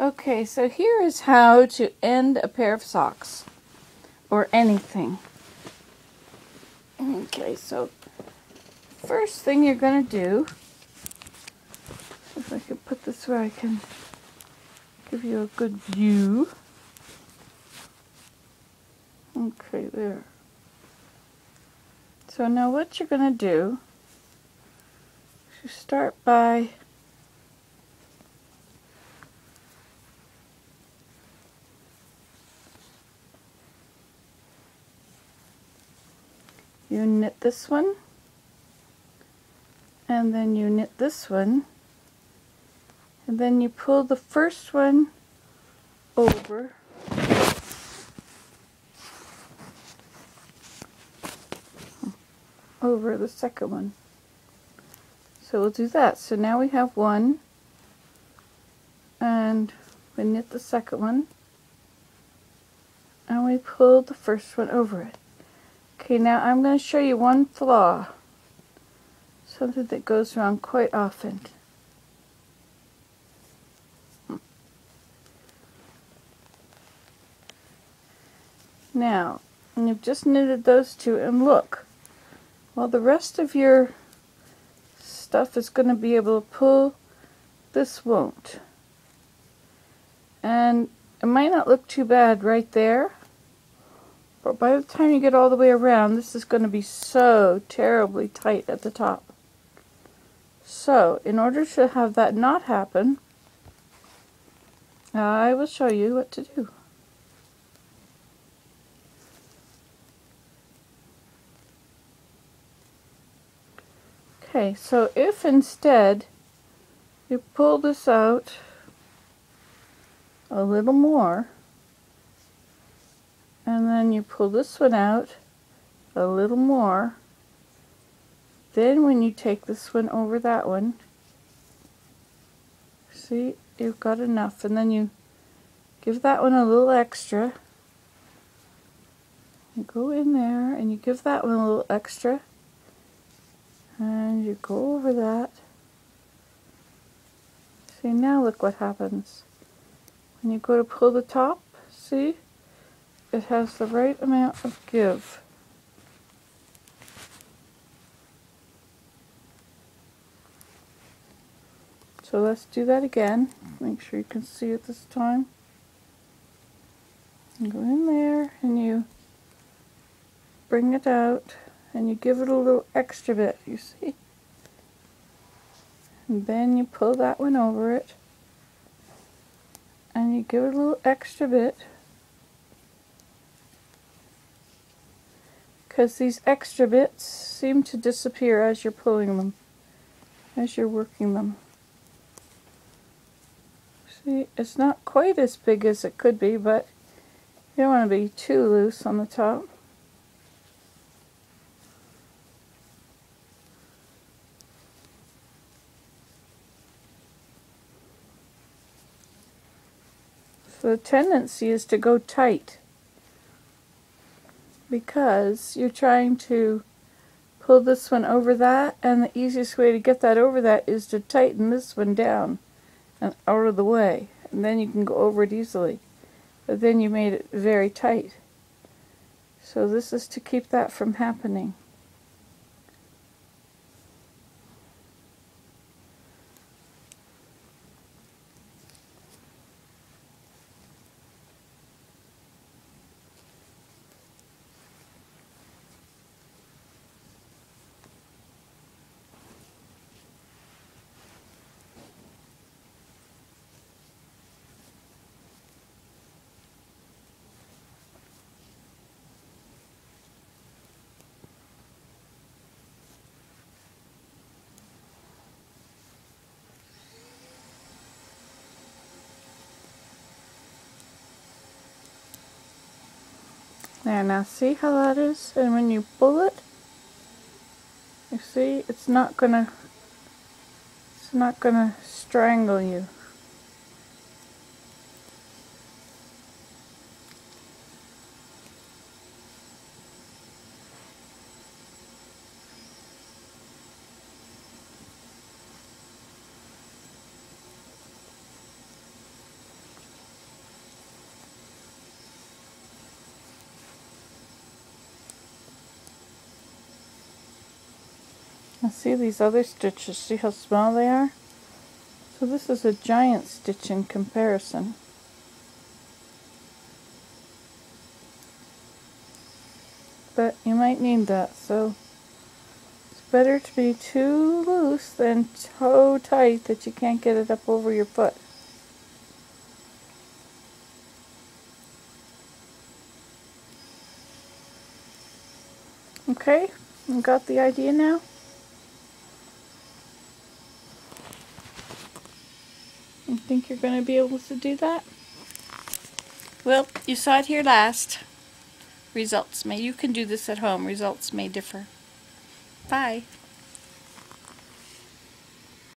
Okay, so here is how to end a pair of socks or anything. Okay, so first thing you're going to do, if I can put this where I can give you a good view. Okay, there. So now what you're going to do is you start by you knit this one, and then you knit this one, and then you pull the first one over the second one. So we'll do that. So now we have one, and we knit the second one, and we pull the first one over it. Okay, now I'm going to show you one flaw, something that goes wrong quite often. Now, and you've just knitted those two, and look, while the rest of your stuff is going to be able to pull, this won't. And it might not look too bad right there, but by the time you get all the way around, this is going to be so terribly tight at the top. So, in order to have that not happen, I will show you what to do. Okay, so if instead you pull this out a little more, and then you pull this one out a little more, then when you take this one over that one, see, you've got enough, and then you give that one a little extra. You go in there and you give that one a little extra, and you go over that. See, now look what happens. When you go to pull the top, see, it has the right amount of give. So let's do that again. Make sure you can see it this time. You go in there and you bring it out and you give it a little extra bit, you see? And then you pull that one over it and you give it a little extra bit, because these extra bits seem to disappear as you're pulling them, as you're working them. See, it's not quite as big as it could be, but you don't want to be too loose on the top. So the tendency is to go tight, because you're trying to pull this one over that, and the easiest way to get that over that is to tighten this one down and out of the way, and then you can go over it easily. But then you made it very tight. So this is to keep that from happening. There, now see how that is? And when you pull it, you see, it's not gonna strangle you. Now see these other stitches, see how small they are? So this is a giant stitch in comparison. But you might need that, so it's better to be too loose than so tight that you can't get it up over your foot. Okay, you got the idea now? You think you're going to be able to do that? Well, you saw it here last. You can do this at home. Results may differ. Bye.